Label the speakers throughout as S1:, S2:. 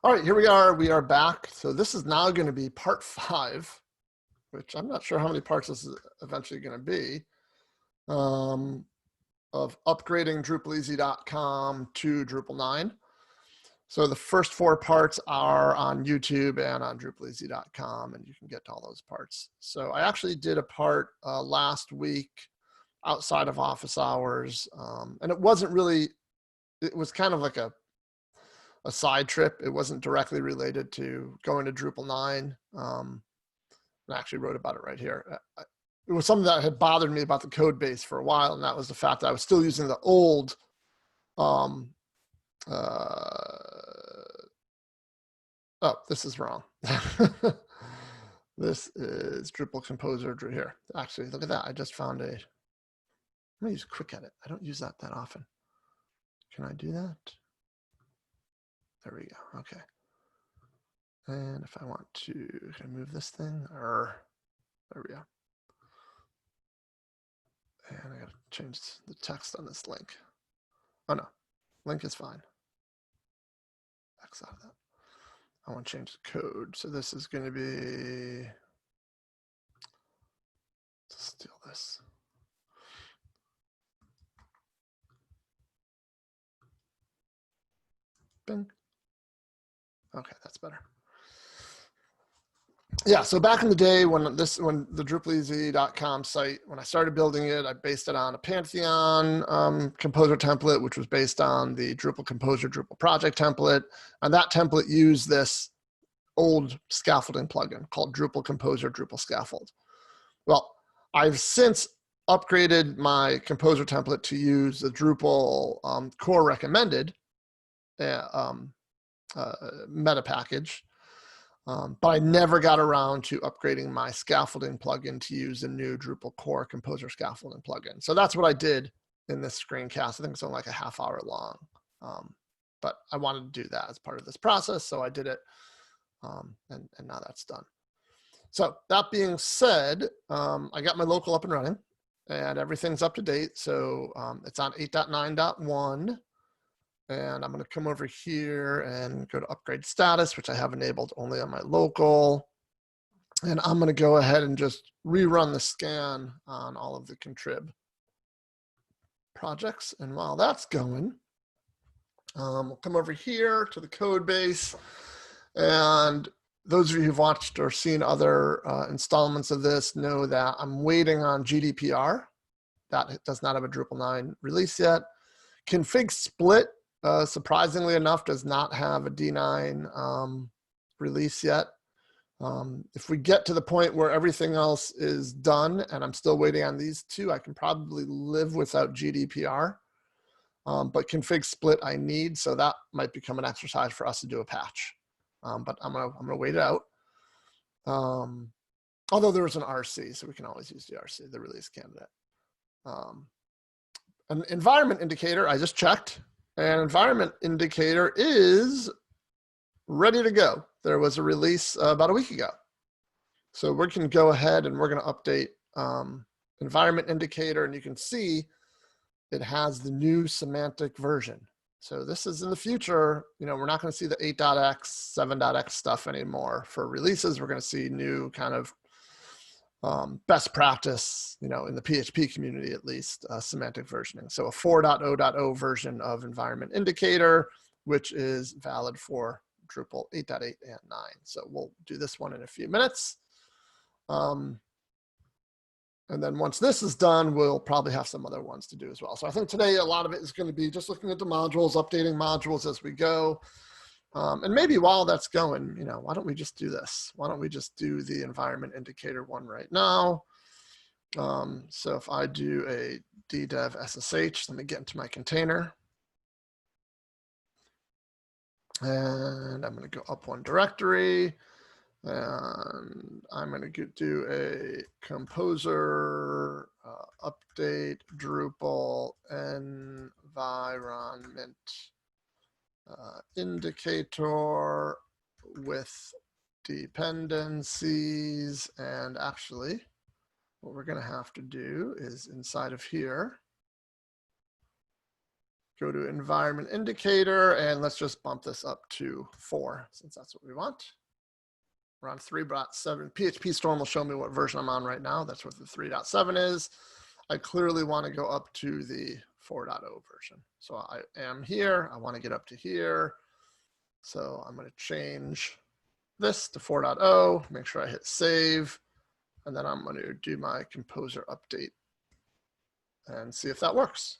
S1: All right, here we are. We are back. So this is now going to be part 5, which I'm not sure how many parts this is eventually going to be, of upgrading DrupalEasy.com to Drupal 9. So the first 4 parts are on YouTube and on DrupalEasy.com, and you can get to all those parts. So I actually did a part last week outside of office hours, and it wasn't really, it was kind of like a side trip. It wasn't directly related to going to Drupal 9. I actually wrote about it right here. It was something that had bothered me about the code base for a while, and that was the fact that I was still using the old oh, this is wrong. This is Drupal Composer here. Actually, look at that. I just found I'm gonna use Quick Edit. I don't use that often. Can I do that? There we go. Okay. And if I want to, can I move this thing? Or there we go. And I got to change the text on this link. Oh no, link is fine. X out of that. I want to change the code. So this is going to be, let's steal this. Bing. Okay, that's better. Yeah, so back in the day when the DrupalEasy.com site, when I started building it, I based it on a Pantheon Composer template, which was based on the Drupal Composer Drupal project template. And that template used this old scaffolding plugin called Drupal Composer Drupal Scaffold. Well, I've since upgraded my Composer template to use the Drupal core recommended meta package. But I never got around to upgrading my scaffolding plugin to use the new Drupal core Composer scaffolding plugin. So that's what I did in this screencast. I think it's only like a half hour long. But I wanted to do that as part of this process, so I did it. And now that's done. So that being said, I got my local up and running and everything's up to date. So it's on 8.9.1. And I'm going to come over here and go to upgrade status, which I have enabled only on my local. And I'm going to go ahead and just rerun the scan on all of the contrib projects. And while that's going, we'll come over here to the code base. And those of you who've watched or seen other installments of this know that I'm waiting on GDPR. That does not have a Drupal 9 release yet. Config split, surprisingly enough, does not have a D9 release yet. If we get to the point where everything else is done and I'm still waiting on these two, I can probably live without GDPR. But config split I need, so that might become an exercise for us to do a patch. But I'm gonna wait it out. Although there was an RC, so we can always use the RC, the release candidate. An environment indicator, I just checked. An environment indicator is ready to go. There was a release about a week ago. So we can go ahead and we're going to update environment indicator, and you can see it has the new semantic version. So this is in the future, you know, we're not going to see the 8.x, 7.x stuff anymore for releases. We're going to see new kind of best practice, you know, in the PHP community at least, semantic versioning. So a 4.0.0 version of environment indicator, which is valid for Drupal 8.8 and 9. So we'll do this one in a few minutes. And then once this is done, we'll probably have some other ones to do as well. So I think today a lot of it is going to be just looking at the modules, updating modules as we go. And maybe while that's going, you know, why don't we just do this? Why don't we just do the environment indicator one right now? So if I do a ddev ssh, let me get into my container. And I'm going to go up one directory. And I'm going to do a composer update Drupal environment indicator with dependencies. And actually, what we're going to have to do is inside of here, go to environment indicator, and let's just bump this up to 4, since that's what we want. We're on 3.7. PHP Storm will show me what version I'm on right now. That's what the 3.7 is. I clearly want to go up to the 4.0 version. So I am here. I want to get up to here. So I'm going to change this to 4.0, make sure I hit save, and then I'm going to do my composer update and see if that works.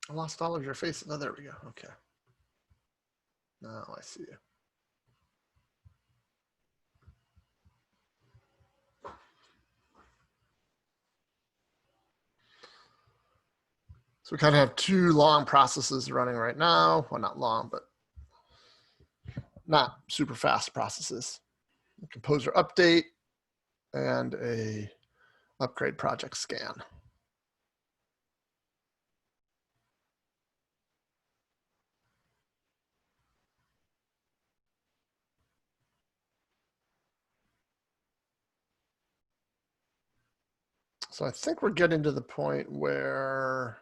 S1: I lost all of your faces. Oh, there we go. Okay. Now I see you. So we kind of have 2 long processes running right now. Well, not long, but not super fast processes. A composer update and a upgrade project scan. So I think we're getting to the point where,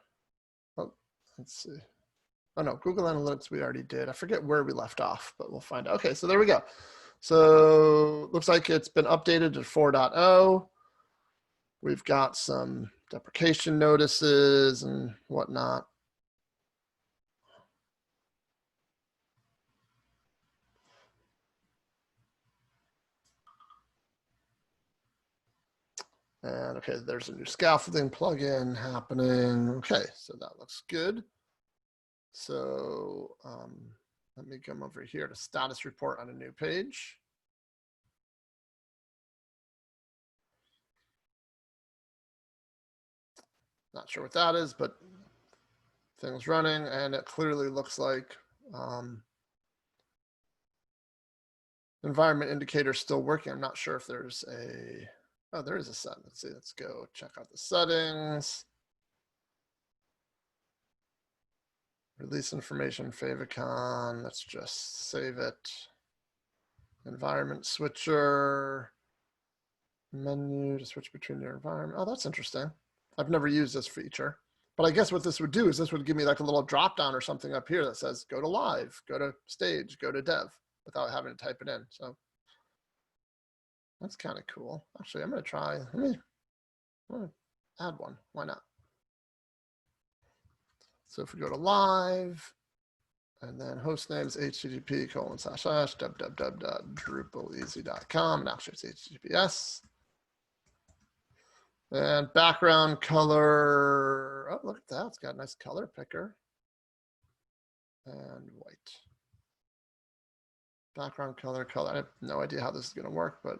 S1: oh, let's see. Oh no, Google Analytics we already did. I forget where we left off, but we'll find out. Okay, so there we go. So looks like it's been updated to 4.0. We've got some deprecation notices and whatnot. And okay, there's a new scaffolding plugin happening. Okay, so that looks good. So let me come over here to status report on a new page. Not sure what that is, but things running, and it clearly looks like environment indicator still working. I'm not sure if there's a, oh, there is a set. Let's see, let's go check out the settings. Release information, favicon, let's just save it. Environment switcher, menu to switch between your environment. Oh, that's interesting. I've never used this feature, but I guess what this would do is this would give me like a little drop down or something up here that says go to live, go to stage, go to dev without having to type it in. So that's kind of cool. Actually, I'm going to try, I'm going to add one. Why not? So if we go to live, and then host name is http://www.drupaleasy.com. And actually it's HTTPS. And background color, oh, look at that. It's got a nice color picker. And white. Background color. I have no idea how this is going to work, but.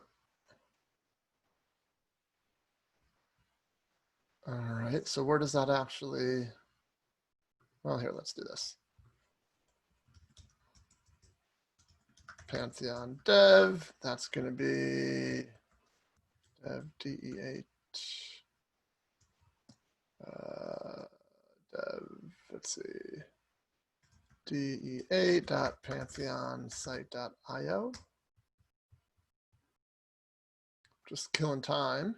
S1: All right, so where does that actually, well, here, let's do this. Pantheon dev, that's going to be dev DE8. Dev, let's see, DE8.pantheonsite.io. Just killing time.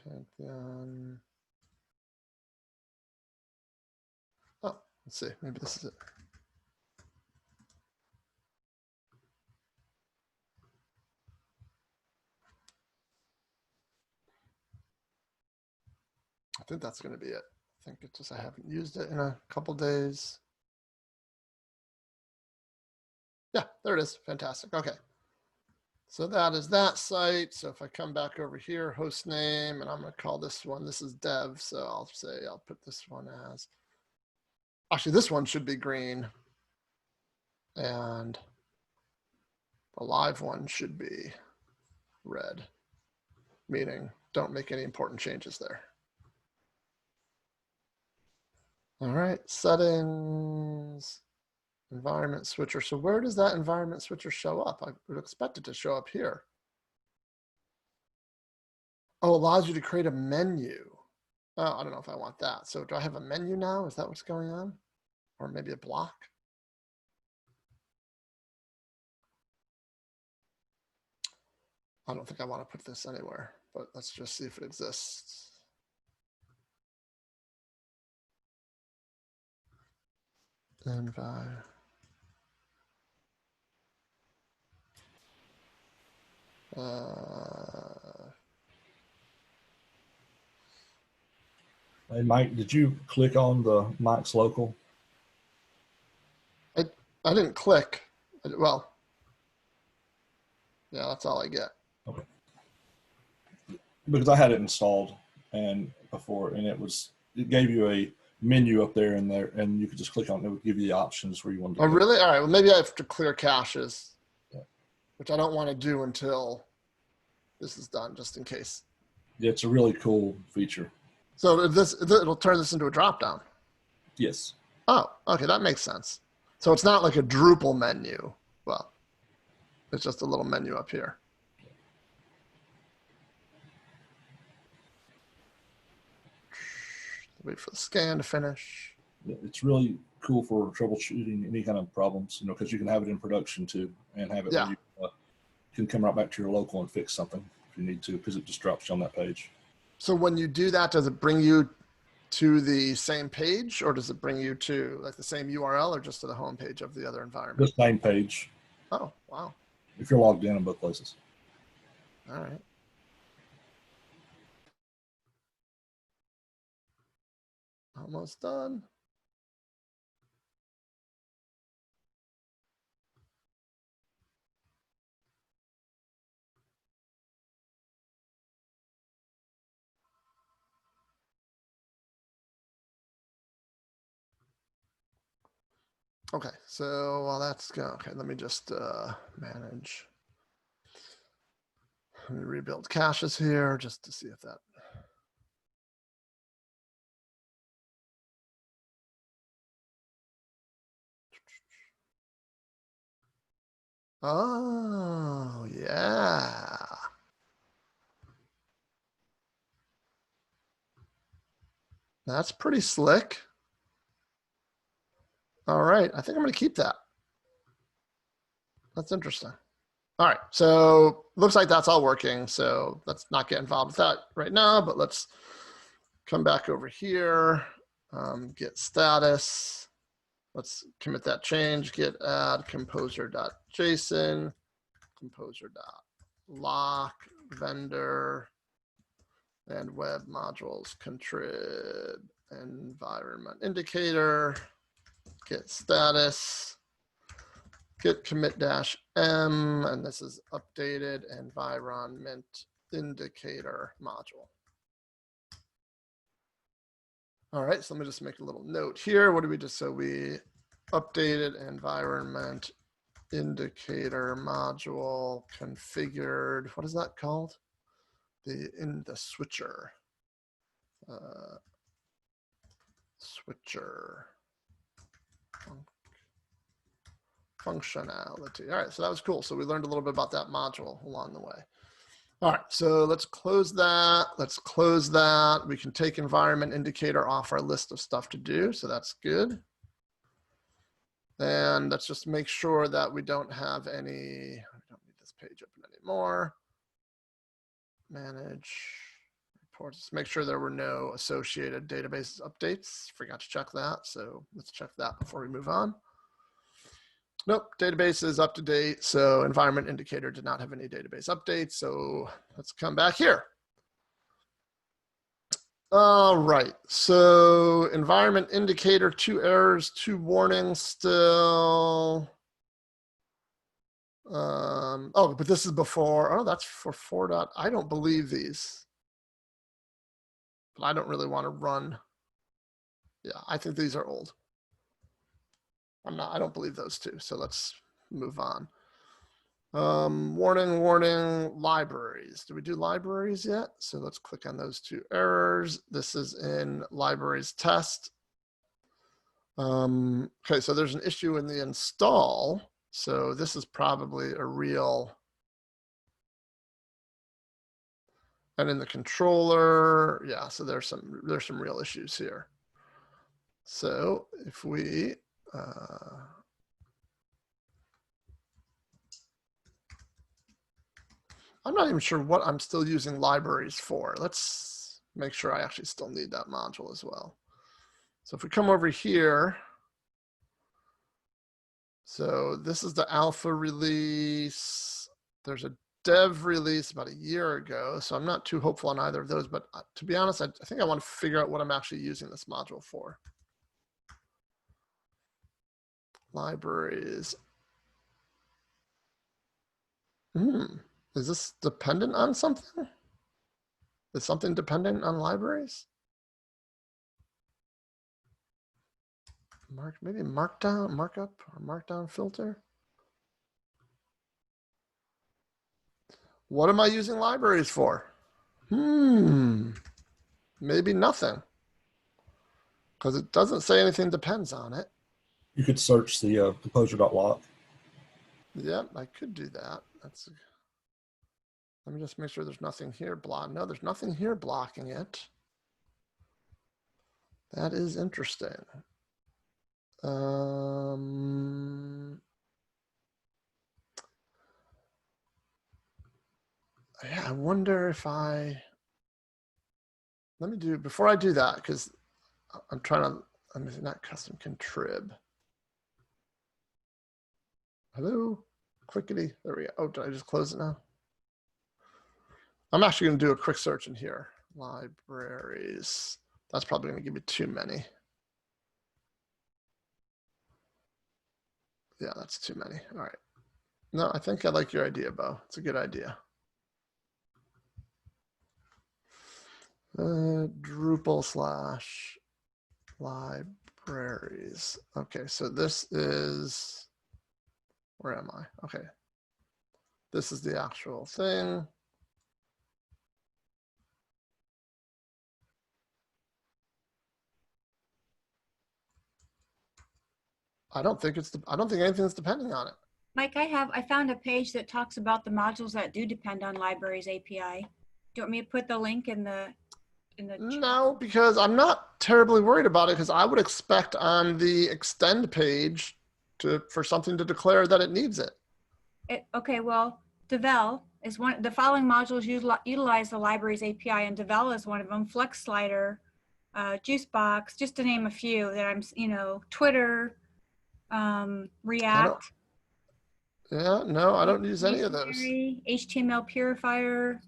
S1: Pantheon. Oh, let's see, maybe this is it. I think that's going to be it. I think it's just I haven't used it in a couple days. Yeah, there it is. Fantastic. Okay. So that is that site. So if I come back over here, host name, and I'm going to call this one, this is dev. So I'll say, I'll put this one as, actually this one should be green. And the live one should be red, meaning don't make any important changes there. All right, settings. Environment switcher. So where does that environment switcher show up? I would expect it to show up here. Oh, allows you to create a menu. Oh, I don't know if I want that. So do I have a menu now? Is that what's going on? Or maybe a block? I don't think I want to put this anywhere, but let's just see if it exists. Environment.
S2: Hey, Mike, did you click on the Mike's local?
S1: I didn't click. Well, yeah, that's all I get.
S2: Okay. Because I had it installed and before, and it gave you a menu up there and you could just click on it. It would give you the options where you wanted to
S1: Oh,
S2: go.
S1: really? All right. Well, maybe I have to clear caches,
S2: Yeah.
S1: which I don't want to do until this is done, just in case.
S2: Yeah, it's a really cool feature.
S1: So it'll turn this into a dropdown.
S2: Yes.
S1: Oh, okay, that makes sense. So it's not like a Drupal menu. Well, it's just a little menu up here. Wait for the scan to finish.
S2: It's really cool for troubleshooting any kind of problems, because you can have it in production too and have it where you can come right back to your local and fix something if you need to, because it just drops you on that page.
S1: So when you do that, does it bring you to the same page, or does it bring you to like the same URL, or just to the home page of the other environment?
S2: The same page.
S1: Oh, wow.
S2: If you're logged in both places.
S1: All right. Almost done. Okay, so while that's going, okay, let me just manage. Let me rebuild caches here just to see if that. Oh, yeah. That's pretty slick. All right, I think I'm going to keep that. That's interesting. All right, so looks like that's all working. So let's not get involved with that right now, but let's come back over here, get status. Let's commit that change, git add composer.json, composer.lock, vendor, and web modules, contrib, environment indicator, git status, git commit -m, and this is updated environment indicator module. All right, so let me just make a little note here. What do we just, so we updated environment indicator module configured, what is that called? In the switcher. Switcher functionality. All right, so that was cool. So we learned a little bit about that module along the way. All right, so let's close that. Let's close that. We can take environment indicator off our list of stuff to do, so that's good. And let's just make sure that we don't have any, we don't need this page open anymore. Manage reports, make sure there were no associated database updates. Forgot to check that, so let's check that before we move on. Nope, database is up to date. So environment indicator did not have any database updates. So let's come back here. All right, so environment indicator, 2 errors, 2 warnings still. Oh, but this is before, oh, that's for 4. I don't believe these. But I don't really want to run. Yeah, I think these are old. I don't believe those 2. So let's move on. Warning, libraries. Do we do libraries yet? So let's click on those 2 errors. This is in libraries test. Okay, so there's an issue in the install. So this is probably a real, and in the controller, yeah, so there's some real issues here. So if we, I'm not even sure what I'm still using libraries for. Let's make sure I actually still need that module as well. So if we come over here, so this is the alpha release. There's a dev release about a year ago. So I'm not too hopeful on either of those, but to be honest, I think I want to figure out what I'm actually using this module for. Libraries. Is this dependent on something? Is something dependent on libraries? Maybe Markdown, Markup, or Markdown Filter? What am I using libraries for? Maybe nothing. Because it doesn't say anything depends on it.
S2: You could search the composer.lock.
S1: Yep, I could do that. Let me just make sure there's nothing here blocking. No, there's nothing here blocking it. That is interesting. Yeah, I wonder if let me do, before I do that, because I'm trying to, I'm not custom contrib. Hello, clickety, there we go. Oh, did I just close it now? I'm actually going to do a quick search in here. Libraries. That's probably going to give me too many. Yeah, that's too many. All right. No, I think I like your idea, Bo. It's a good idea. Drupal / libraries. Okay, so this is, where am I? Okay. This is the actual thing. I don't think anything's depending on it.
S3: Mike, I found a page that talks about the modules that do depend on libraries API. Do you want me to put the link in the
S1: No, because I'm not terribly worried about it, because I would expect on the extend page for something to declare that it needs it.
S3: Okay, well, Devel is one. The following modules utilize the libraries API, and Devel is one of them. Flex Slider, Juicebox, just to name a few that I'm, Twitter, React.
S1: Yeah, no, I don't use any of those.
S3: HTML Purifier.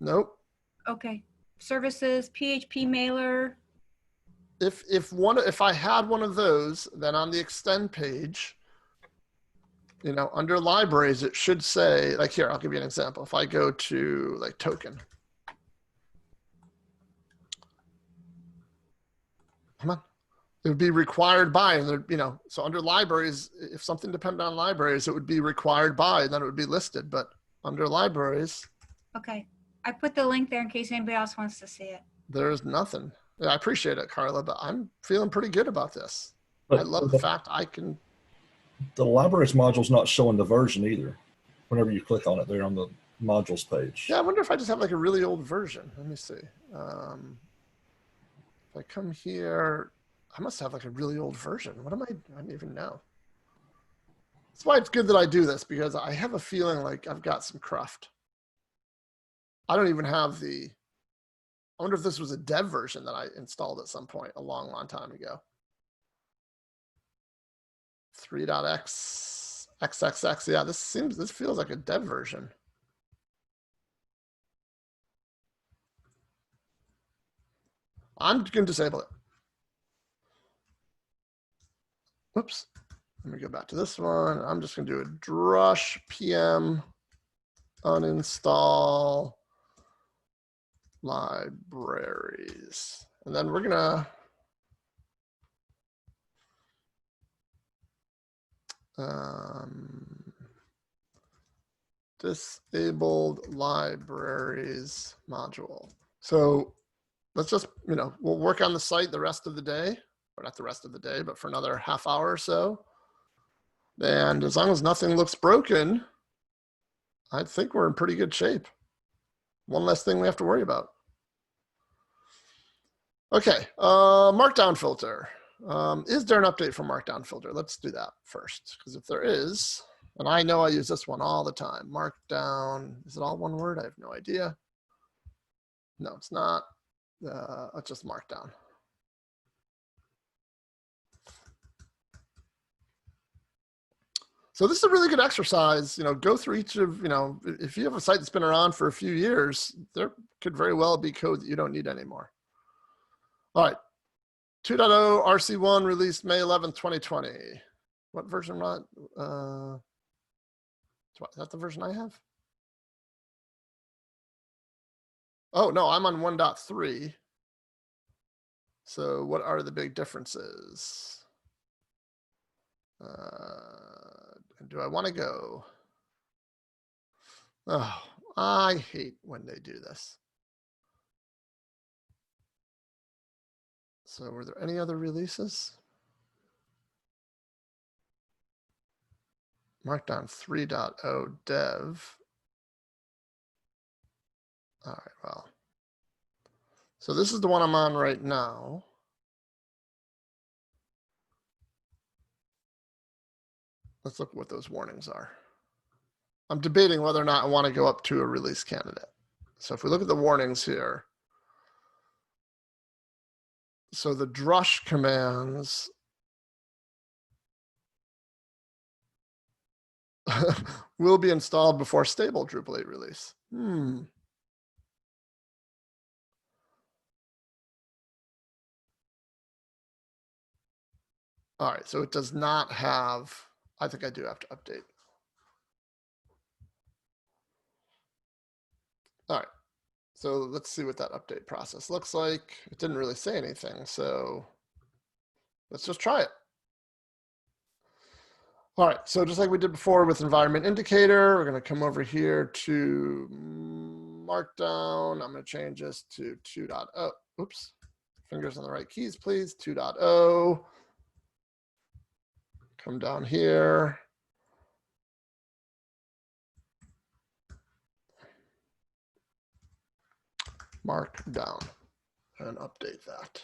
S1: Nope.
S3: Okay. Services, PHP Mailer.
S1: If I had one of those, then on the extend page, under libraries, it should say, like here, I'll give you an example. If I go to like token. Come on. It would be required by, and so under libraries, if something depended on libraries, it would be required by, and then it would be listed. But under libraries,
S3: okay, I put the link there in case anybody else wants to see it.
S1: There's nothing. Yeah, I appreciate it, Carla, but I'm feeling pretty good about this. I love the fact I can.
S2: The libraries module's not showing the version either. Whenever you click on it, they're on the modules page.
S1: Yeah, I wonder if I just have like a really old version. Let me see. If I come here, I must have like a really old version. What am I don't even know. That's why it's good that I do this, because I have a feeling like I've got some cruft. I don't even have I wonder if this was a dev version that I installed at some point a long, long time ago. 3.x, XXX. Yeah, this feels like a dev version. I'm going to disable it. Oops. Let me go back to this one. I'm just going to do a drush pm uninstall libraries. And then we're going to disabled libraries module. So let's just, we'll work on the site the rest of the day. or not the rest of the day, but for another half hour or so. And as long as nothing looks broken, I think we're in pretty good shape. One less thing we have to worry about. Okay, Markdown Filter. Is there an update for Markdown Filter? Let's do that first, because if there is, and I know I use this one all the time, Markdown, is it all one word? I have no idea. No, it's not. It's just Markdown. So this is a really good exercise, go through each of, if you have a site that's been around for a few years, there could very well be code that you don't need anymore. All right, 2.0 RC1 released May 11th, 2020. What version? Is that the version I have? Oh, no, I'm on 1.3. So what are the big differences? Do I want to go? Oh, I hate when they do this. So were there any other releases? Markdown 3.0 dev. All right, well. So this is the one I'm on right now. Let's look at what those warnings are. I'm debating whether or not I want to go up to a release candidate. So if we look at the warnings here, so the drush commands will be installed before stable Drupal 8 release. All right, so it does not have, I think I do have to update. All right, so let's see what that update process looks like. It didn't really say anything, so let's just try it. All right, so just like we did before with environment indicator, we're gonna come over here to Markdown. I'm gonna change this to 2.0. Oops, fingers on the right keys, please. 2.0. Come down here. Markdown and update that.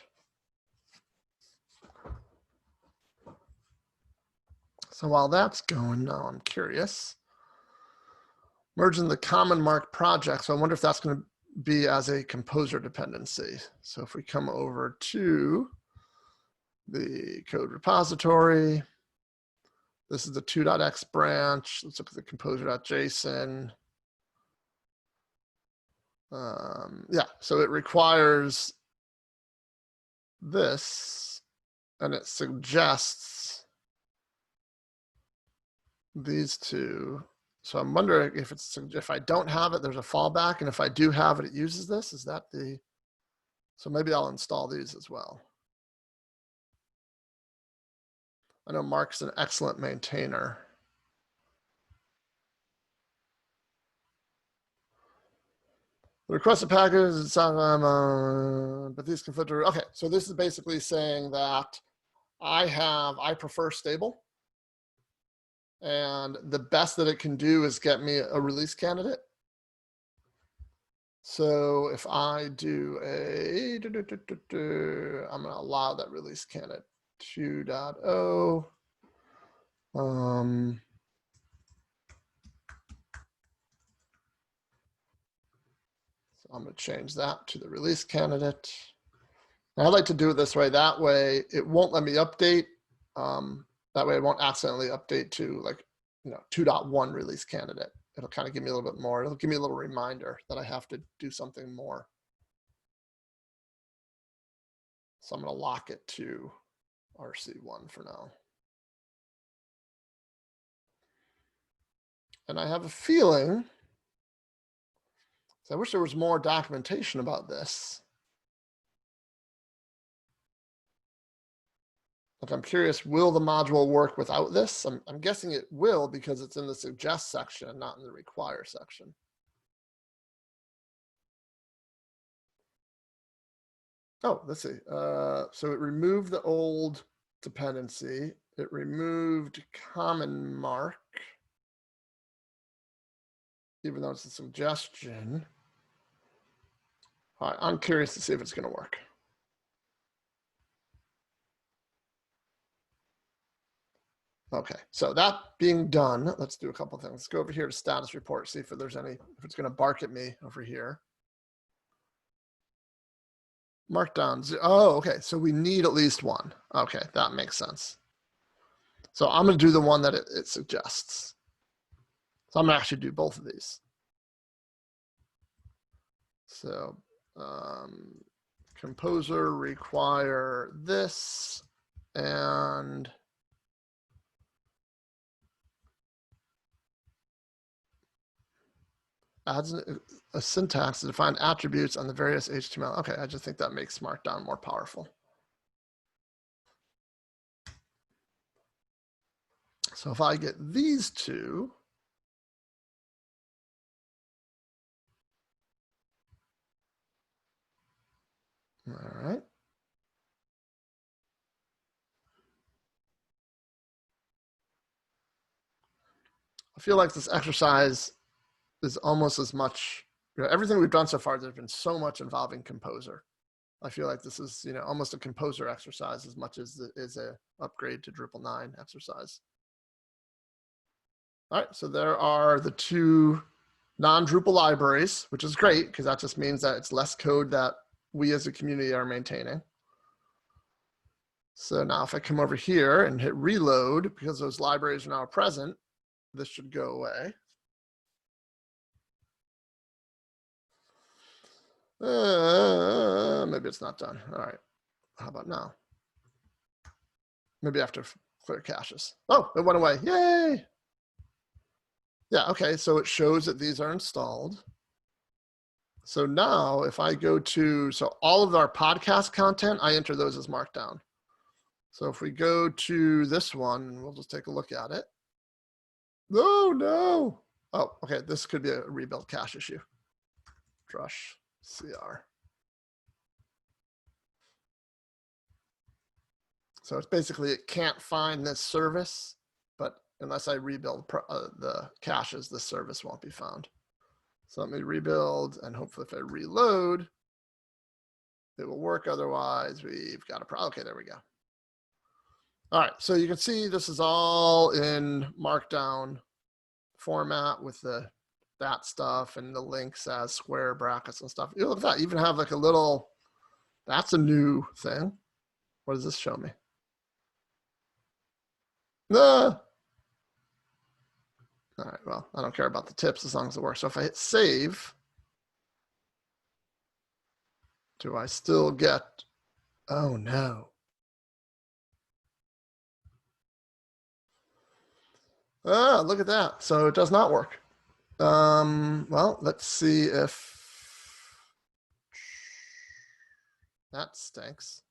S1: So while that's going, now I'm curious. Merging the common mark project. So I wonder if that's going to be as a composer dependency. So if we come over to the code repository, this is the 2.x branch. Let's look at the composer.json. Yeah, so it requires this, and it suggests these two. So I'm wondering if I don't have it, there's a fallback, and if I do have it, it uses this. Is that the? So maybe I'll install these as well. I know Mark's an excellent maintainer. The requested package, but these can filter. Okay, so this is basically saying that I prefer stable. And the best that it can do is get me a release candidate. So if I do I'm going to allow that release candidate 2.0. So I'm going to change that to the release candidate. And I like to do it this way. That way, it won't let me update. That way, it won't accidentally update to 2.1 release candidate. It'll kind of give me a little bit more. It'll give me a little reminder that I have to do something more. So I'm going to lock it to RC1 for now. And I have a feeling, so I wish there was more documentation about this. Like, I'm curious, will the module work without this? I'm guessing it will because it's in the suggest section, not in the require section. Oh, let's see. So it removed the old dependency. It removed common mark, even though it's a suggestion. All right, I'm curious to see if it's going to work. Okay, so that being done, let's do a couple of things. Let's go over here to status report, see if there's any, if it's going to bark at me over here. Markdown. Oh, okay. So we need at least one. Okay, that makes sense. So I'm going to do the one that it suggests. So I'm going to actually do both of these. So composer require this and adds a syntax to define attributes on the various HTML. Okay, I just think that makes Markdown more powerful. So if I get these two, all right. I feel like this exercise is almost as much, you know, everything we've done so far, there's been so much involving Composer. I feel like this is, you know, almost a Composer exercise as much as it is a upgrade to Drupal 9 exercise. All right, so there are the two non-Drupal libraries, which is great because that just means that it's less code that we as a community are maintaining. So now if I come over here and hit reload, because those libraries are now present, this should go away. Maybe it's not done. All right. How about now? Maybe I have to clear caches. Oh, it went away. Yay. Yeah, okay. So it shows that these are installed. So now if I go to, so all of our podcast content, I enter those as Markdown. So if we go to this one, we'll just take a look at it. Oh, no. Oh, okay. This could be a rebuild cache issue. Drush CR. So it's basically, it can't find this service, but unless I rebuild the caches, the service won't be found. So let me rebuild, and hopefully if I reload, it will work. Otherwise, we've got a problem. Okay, there we go. All right, so you can see this is all in Markdown format with that stuff and the links as square brackets and stuff. Look at that, even have like a little, that's a new thing. What does this show me? All right, well, I don't care about the tips as long as it works. So if I hit save, do I still get, oh no. Ah, look at that. So it does not work. Well, let's see if that stinks.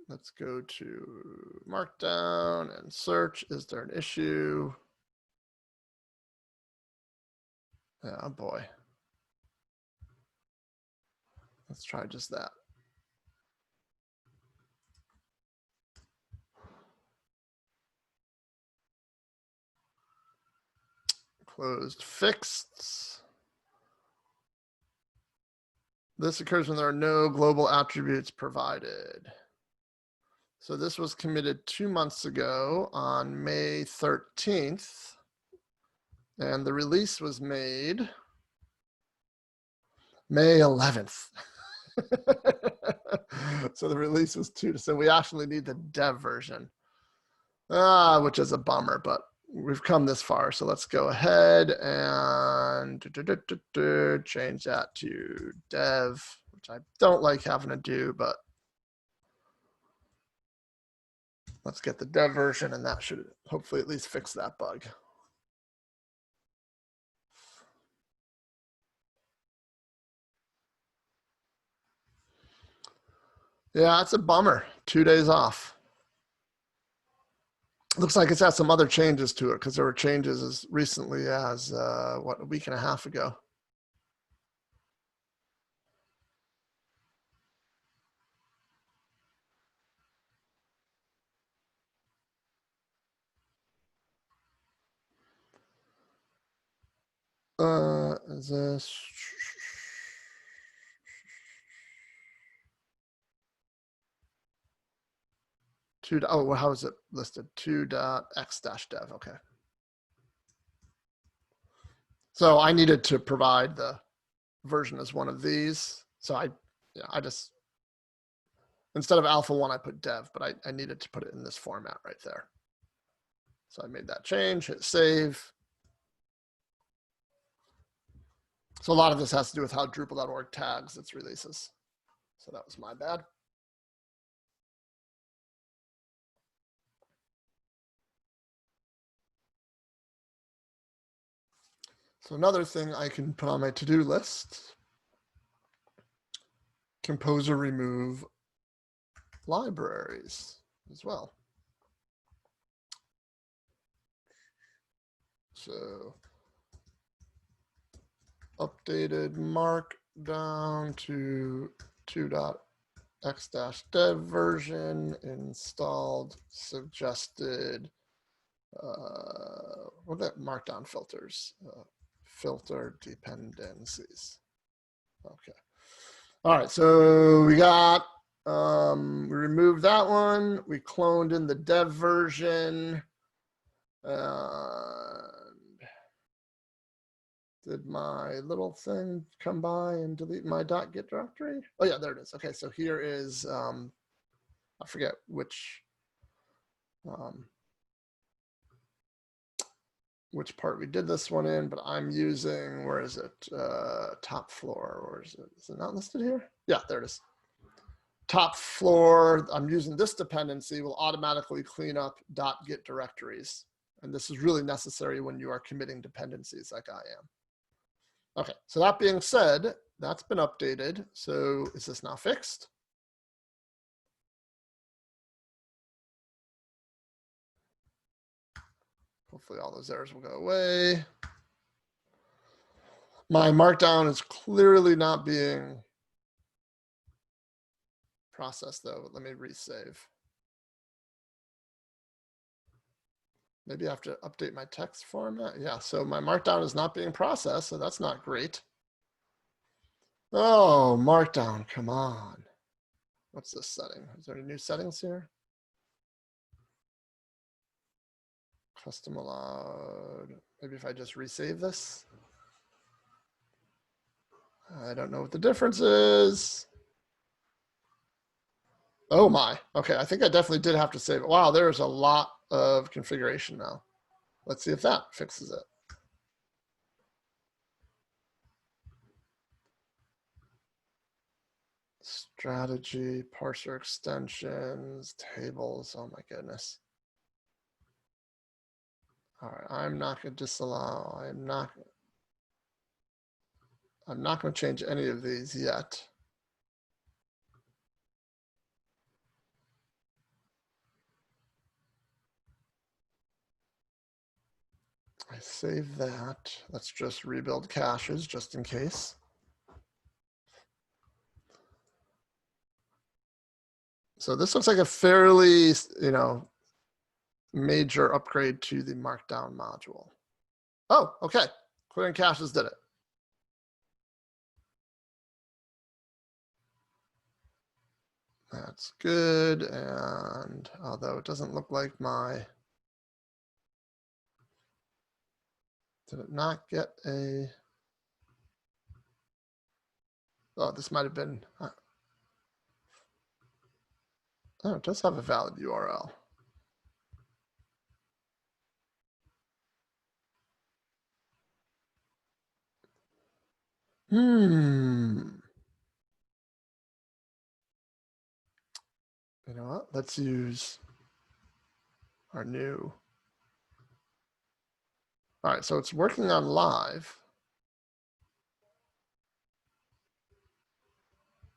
S1: Let's go to Markdown and search. Is there an issue? Oh boy. Let's try just that. Closed fixed. This occurs when there are no global attributes provided. So this was committed 2 months ago on May 13th. And the release was made May 11th. So the release was 2. So we actually need the dev version, which is a bummer, but we've come this far. So let's go ahead and change that to dev, which I don't like having to do, but let's get the dev version, and that should hopefully at least fix that bug. Yeah, it's a bummer. 2 days off. Looks like it's had some other changes to it because there were changes as recently as, what, a week and a half ago. Is this? Oh, well, how is it listed? 2.x-dev, okay. So I needed to provide the version as one of these. So I just, instead of alpha 1, I put dev, but I needed to put it in this format right there. So I made that change, hit save. So a lot of this has to do with how Drupal.org tags its releases. So that was my bad. So another thing I can put on my to-do list, composer remove libraries as well. So updated Markdown to 2.x-dev version, installed, suggested, what are that Markdown filters? Filter dependencies. Okay. All right, so we got, we removed that one. We cloned in the dev version. Did my little thing come by and delete my .git directory? Oh yeah, there it is. Okay, so here is, I forget which part we did this one in, but I'm using, where is it? Top floor, or is it not listed here? Yeah, there it is. Top floor, I'm using this dependency, will automatically clean up .git directories. And this is really necessary when you are committing dependencies like I am. Okay, so that being said, that's been updated. So is this now fixed? Hopefully all those errors will go away. My Markdown is clearly not being processed though. Let me resave. Maybe I have to update my text format. Yeah, so my Markdown is not being processed, so that's not great. Oh, Markdown, come on. What's this setting? Is there any new settings here? Custom allowed. Maybe if I just resave this. I don't know what the difference is. Oh my, okay, I think I definitely did have to save it. Wow, there's a lot of configuration now. Let's see if that fixes it. Strategy, parser extensions, tables, oh my goodness. All right, I'm not gonna disallow, I'm not gonna change any of these yet. I save that. Let's just rebuild caches just in case. So this looks like a fairly, major upgrade to the Markdown module. Oh, okay. Clearing caches did it. That's good. And although it doesn't look like my, did it not get a, oh, this might have been, oh, it does have a valid URL. You know what? Let's use our new. All right, so it's working on live.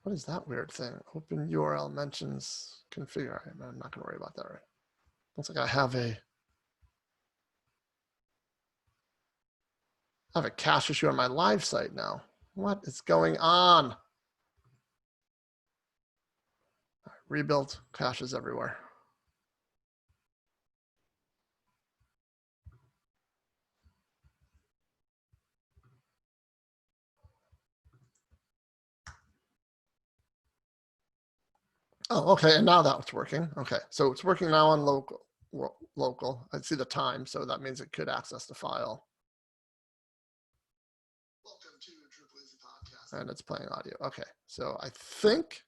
S1: What is that weird thing? Open URL mentions configure. I'm not going to worry about that, right? Looks like I have a cache issue on my live site now. What is going on? Right, rebuilt caches everywhere. Oh, okay, and now that's working. Okay, so it's working now on local. I see the time, so that means it could access the file. Welcome to DrupalEasy Podcast. And it's playing audio. Okay, so I think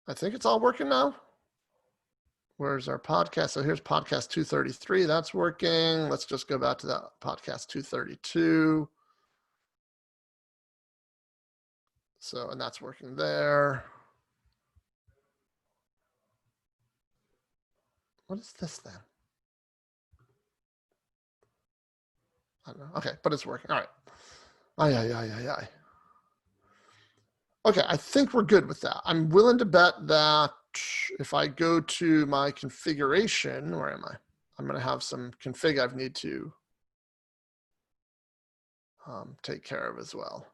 S1: it's all working now. Where's our podcast? So here's podcast 233. That's working. Let's just go back to that podcast 232. So, and that's working there. What is this then? I don't know. Okay, but it's working. All right. Aye. Okay, I think we're good with that. I'm willing to bet that if I go to my configuration, where am I? I'm going to have some config I need to take care of as well.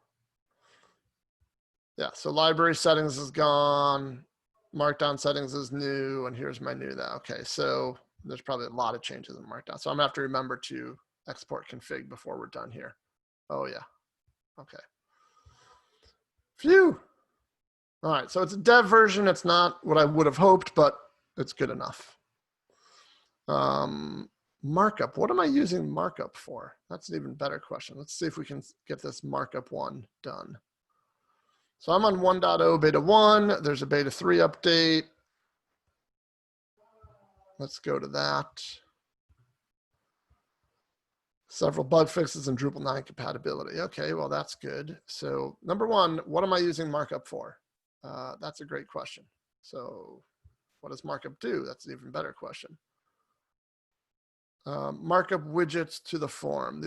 S1: Yeah, so library settings is gone. Markdown settings is new, and here's my new now. Okay, so there's probably a lot of changes in Markdown. So I'm gonna have to remember to export config before we're done here. Oh yeah, okay. Phew. All right, so it's a dev version. It's not what I would have hoped, but it's good enough. Markup, what am I using markup for? That's an even better question. Let's see if we can get this markup one done. So I'm on 1.0 beta 1. There's a beta 3 update. Let's go to that. Several bug fixes and Drupal 9 compatibility. Okay, well, that's good. So number one, what am I using markup for? That's a great question. So what does markup do? That's an even better question. Markup widgets to the form.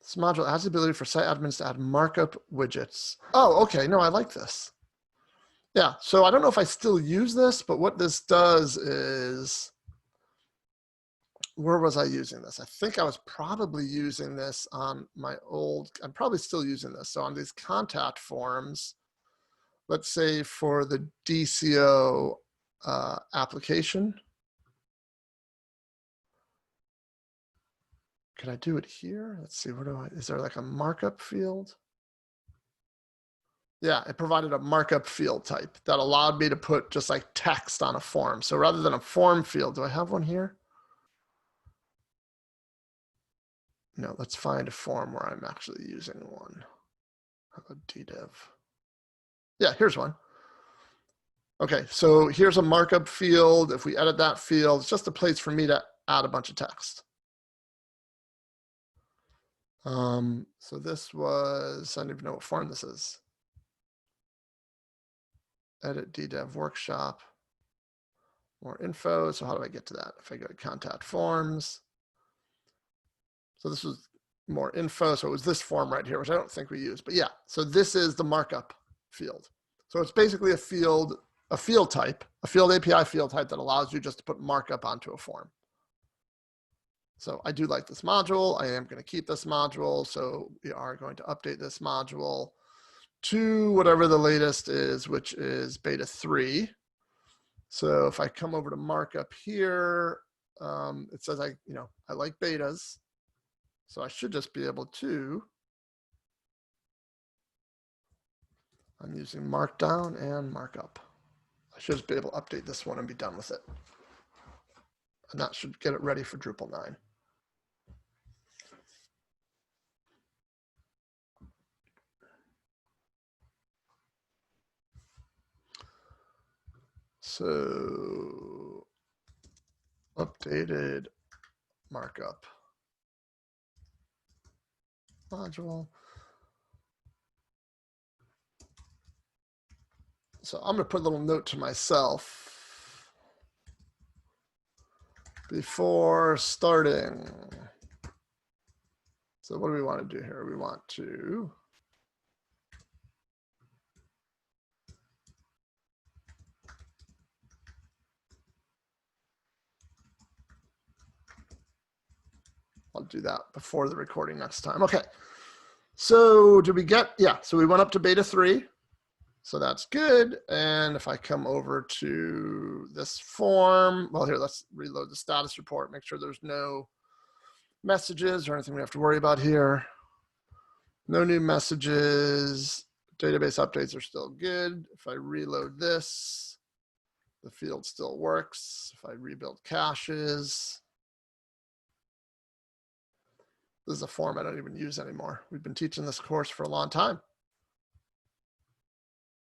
S1: This module adds the ability for site admins to add markup widgets. Oh, okay. No, I like this. Yeah, so I don't know if I still use this, but what this does is, where was I using this? I think I was probably using this on my old, I'm probably still using this. So on these contact forms, let's say for the DCO application. Can I do it here? Let's see, is there like a markup field? Yeah, it provided a markup field type that allowed me to put just like text on a form. So rather than a form field, do I have one here? No, let's find a form where I'm actually using one. How about DDev? Yeah, here's one. Okay, so here's a markup field. If we edit that field, it's just a place for me to add a bunch of text. So this was, I don't even know what form this is. Edit DDev workshop, more info. So how do I get to that? If I go to contact forms. So this was more info. So it was this form right here, which I don't think we use, but yeah. So this is the markup field. So it's basically a field type, a field API field type that allows you just to put markup onto a form. So I do like this module. I am going to keep this module. So we are going to update this module to whatever the latest is, which is beta 3. So if I come over to markup here, it says I like betas. So I should just be able to, I'm using Markdown and Markup. I should just be able to update this one and be done with it. And that should get it ready for Drupal 9. So updated markup module. So I'm going to put a little note to myself before starting. So what do we want to do here? We want to I'll do that before the recording next time. Okay. So did we get, yeah, so we went up to beta 3. So that's good. And if I come over to this form, well, here, let's reload the status report, make sure there's no messages or anything we have to worry about here. No new messages, Database updates are still good. If I reload this, the field still works. If I rebuild caches, this is a form I don't even use anymore. We've been teaching this course for a long time.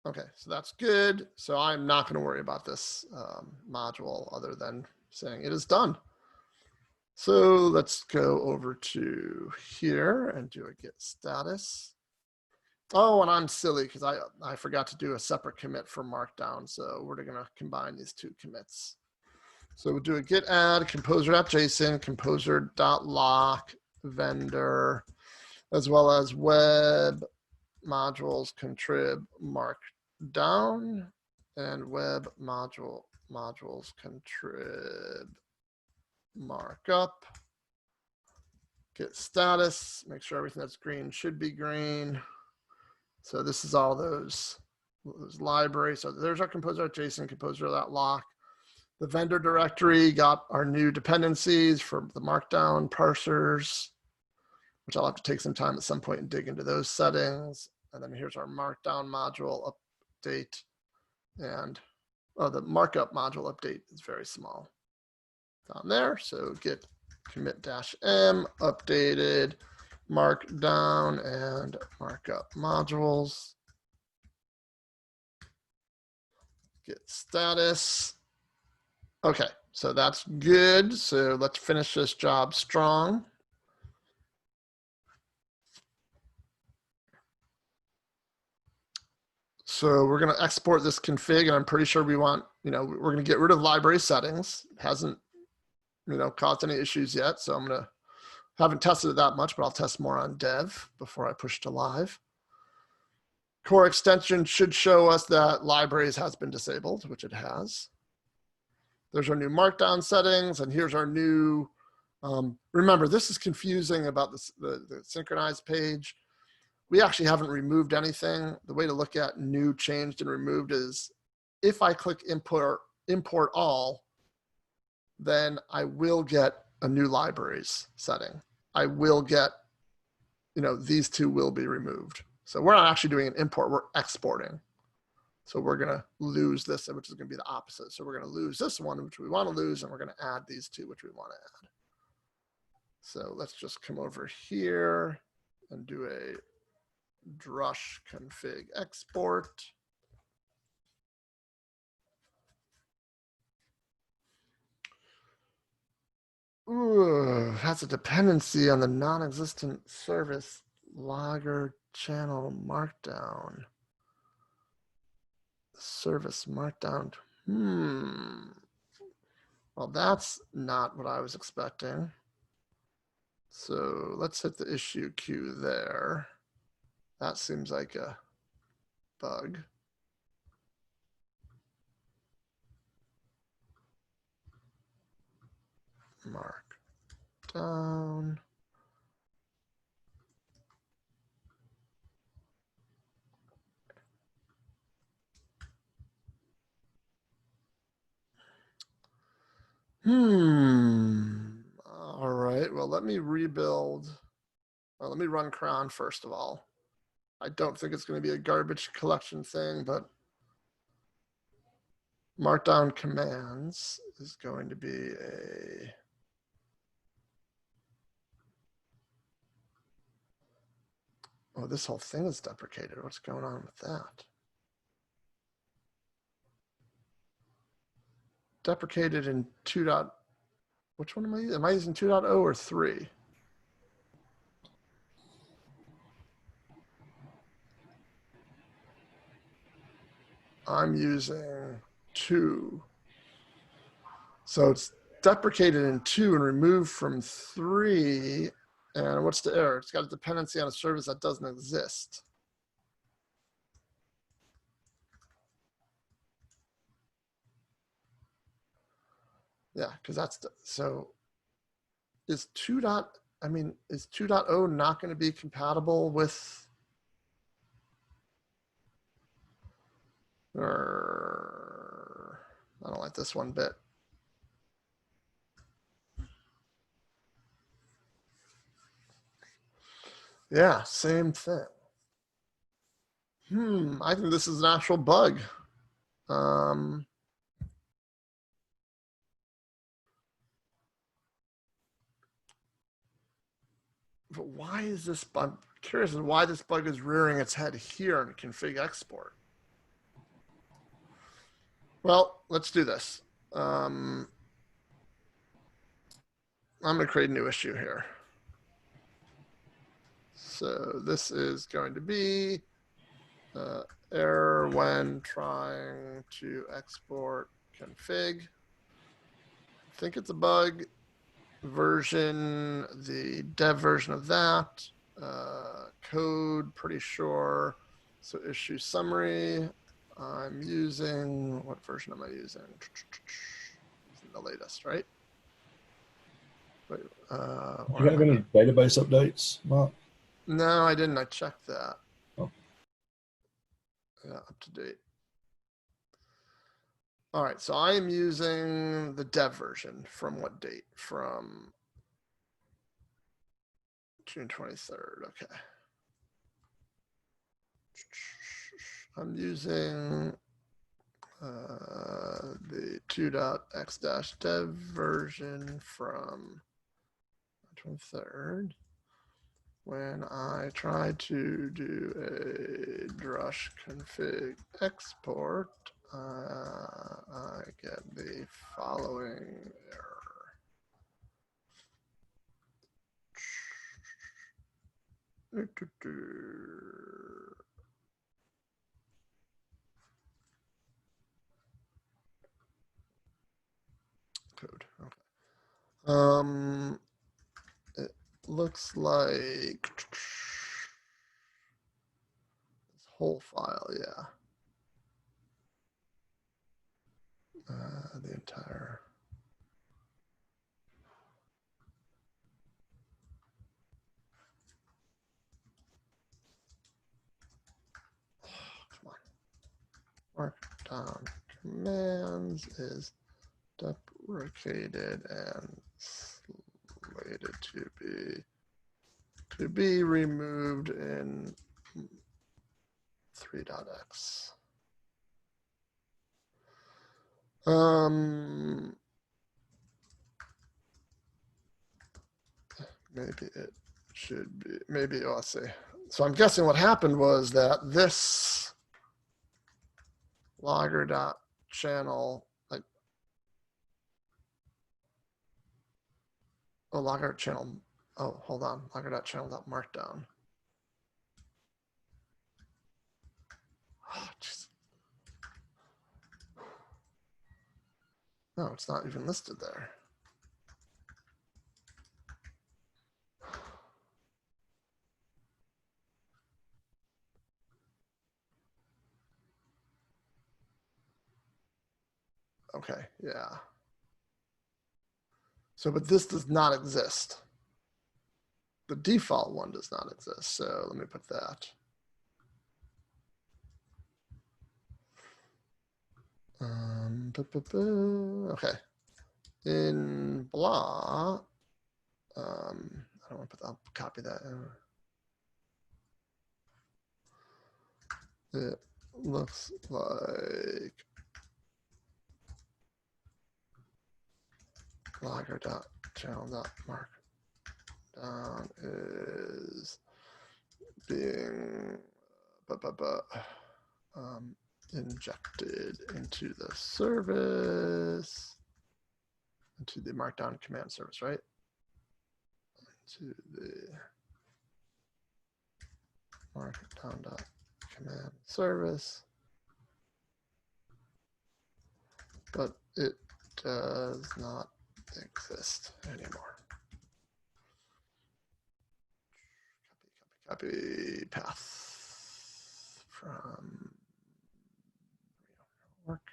S1: Okay, so that's good. So I'm not going to worry about this module other than saying it is done. So let's go over to here and do a git status. Oh, and I'm silly because I forgot to do a separate commit for Markdown. So we're going to combine these two commits. So we'll do a git add composer.json, composer.lock vendor, as well as web modules contrib Markdown and web modules contrib markup. Git status, make sure everything that's green should be green. So this is all those libraries. So there's our composer.json, composer.lock. The vendor directory got our new dependencies for the Markdown parsers, which I'll have to take some time at some point and dig into those settings. And then here's our Markdown module update. And the markup module update is very small down there. So git commit -m updated Markdown and markup modules. Git status. Okay, so that's good. So let's finish this job strong. So we're going to export this config, and I'm pretty sure we want, we're going to get rid of library settings. It hasn't, caused any issues yet. So haven't tested it that much, but I'll test more on dev before I push to live. Core extension should show us that libraries has been disabled, which it has. There's our new Markdown settings, and here's our new, remember, this is confusing about the synchronized page. We actually haven't removed anything. The way to look at new, changed, and removed is if I click import all, then I will get a new libraries setting. I will get, these two will be removed. So we're not actually doing an import, we're exporting. So we're gonna lose this, which is gonna be the opposite. So we're gonna lose this one, which we wanna lose, and we're gonna add these two, which we wanna add. So let's just come over here and do a drush config export. Ooh, that's a dependency on the non-existent service logger channel markdown. Service markdown. Well, that's not what I was expecting. So let's hit the issue queue there. That seems like a bug. Markdown. All right, well, let me rebuild. Well, let me run cron first of all. I don't think it's going to be a garbage collection thing, but Markdown commands is going to be a oh, this whole thing is deprecated. What's going on with that? Deprecated in 2. Which one am I using? Am I using 2.0 or 3? I'm using 2. So it's deprecated in 2 and removed from 3. And what's the error? It's got a dependency on a service that doesn't exist. Yeah, because that's so is 2. Is 2.0 not going to be compatible with or I don't like this one bit. Yeah, same thing. I think this is an actual bug. But why is this? I'm curious as to why this bug is rearing its head here in config export. Well, let's do this. I'm going to create a new issue here. So this is going to be error when trying to export config. I think it's a bug. Version, the dev version of that. Code, pretty sure. So issue summary. I'm using, what version am I using? The latest, right? Wait,
S2: Do you have any database updates, Mark?
S1: No, I didn't. I checked that.
S2: Oh.
S1: Yeah, up to date. All right, so I am using the dev version from what date? From June 23rd. Okay. I'm using the 2.x-dev version from 23rd. When I try to do a drush config export, I get the following error. Code. Okay. It looks like this whole file, yeah. The entire. Come on. Markdown commands is deprecated and slated to be removed in 3.x. Maybe it should be, maybe, oh, let's see. So I'm guessing what happened was that this logger.channel, like, oh, logger.channel, oh, hold on, logger.channel.markdown. Oh, jeez. No, it's not even listed there. Okay, yeah. So, but this does not exist. The default one does not exist. So let me put that. Okay. In blah, I don't want to put that, I'll copy that. It looks like logger.channel.markdown is being injected into the service, into the Markdown command service, right? Into the Markdown.command service, but it does not exist anymore. Copy path from work.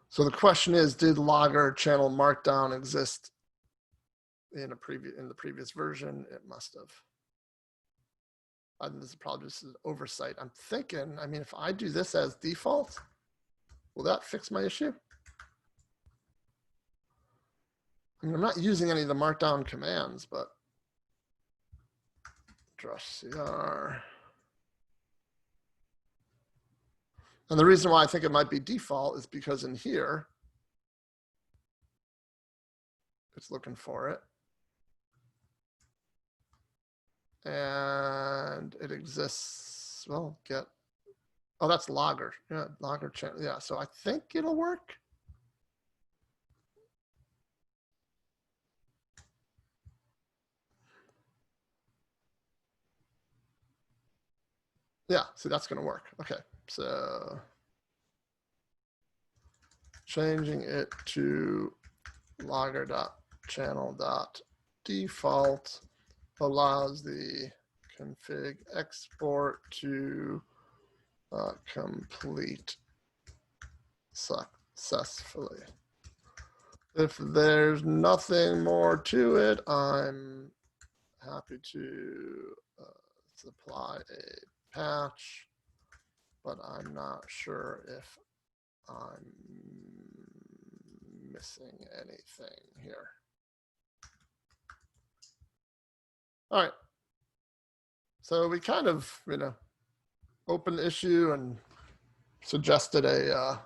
S1: So the question is, did logger channel markdown exist in the previous version? It must have. I think this is probably just an oversight. I'm thinking, I mean, if I do this as default, will that fix my issue? I mean, I'm not using any of the Markdown commands, but drush.cr. And the reason why I think it might be default is because in here, it's looking for it. And it exists, well, get, oh, that's logger. Yeah, logger channel. Yeah, so I think it'll work. Yeah, see, that's going to work. Okay, so changing it to logger.channel.default allows the config export to complete successfully. If there's nothing more to it, I'm happy to supply a patch, but I'm not sure if I'm missing anything here. All right. So we kind of, opened the issue and suggested a,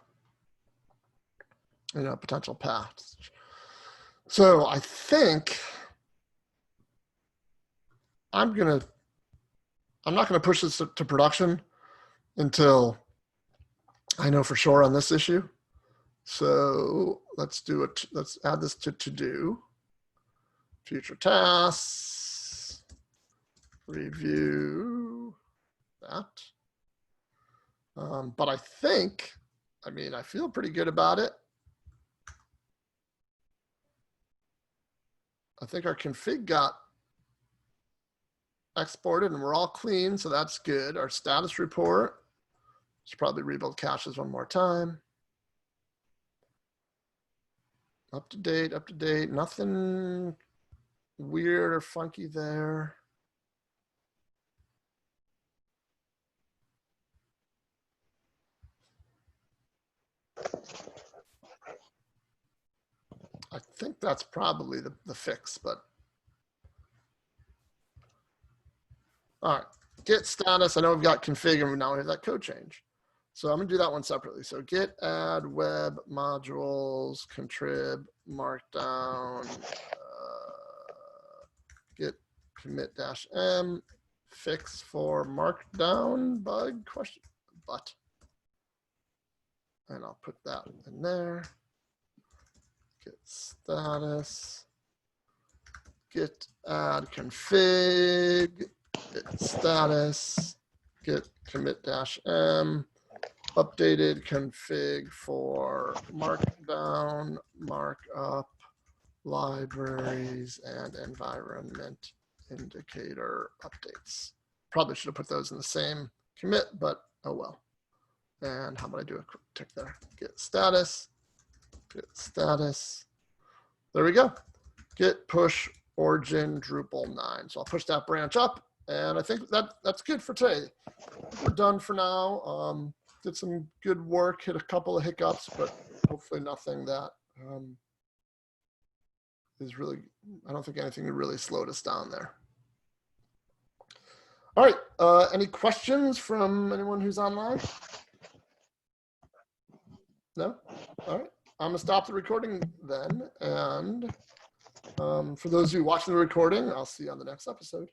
S1: potential path. So I think I'm not gonna push this to production until I know for sure on this issue. So let's do it. Let's add this to do. Future tasks, review that. But I think, I feel pretty good about it. I think our config got exported and we're all clean, so that's good. Our status report, should probably rebuild caches one more time. Up to date, nothing weird or funky there. I think that's probably the fix, but. All right, git status. I know we've got config and now we have that code change. So I'm gonna do that one separately. So git add web modules, contrib, markdown, git commit -m, fix for markdown bug question, but. And I'll put that in there. Git status, git add config, git status, git commit -m, updated config for markdown, markup, libraries, and environment indicator updates. Probably should have put those in the same commit, but oh well. And how about I do a quick tick there? Git status, git status. There we go. Git push origin Drupal 9. So I'll push that branch up, and I think that's good for today. We're done for now. Did some good work, hit a couple of hiccups, but hopefully nothing that is really, I don't think anything really slowed us down there. All right, any questions from anyone who's online? No? All right, I'm gonna stop the recording then. And for those of you watching the recording, I'll see you on the next episode.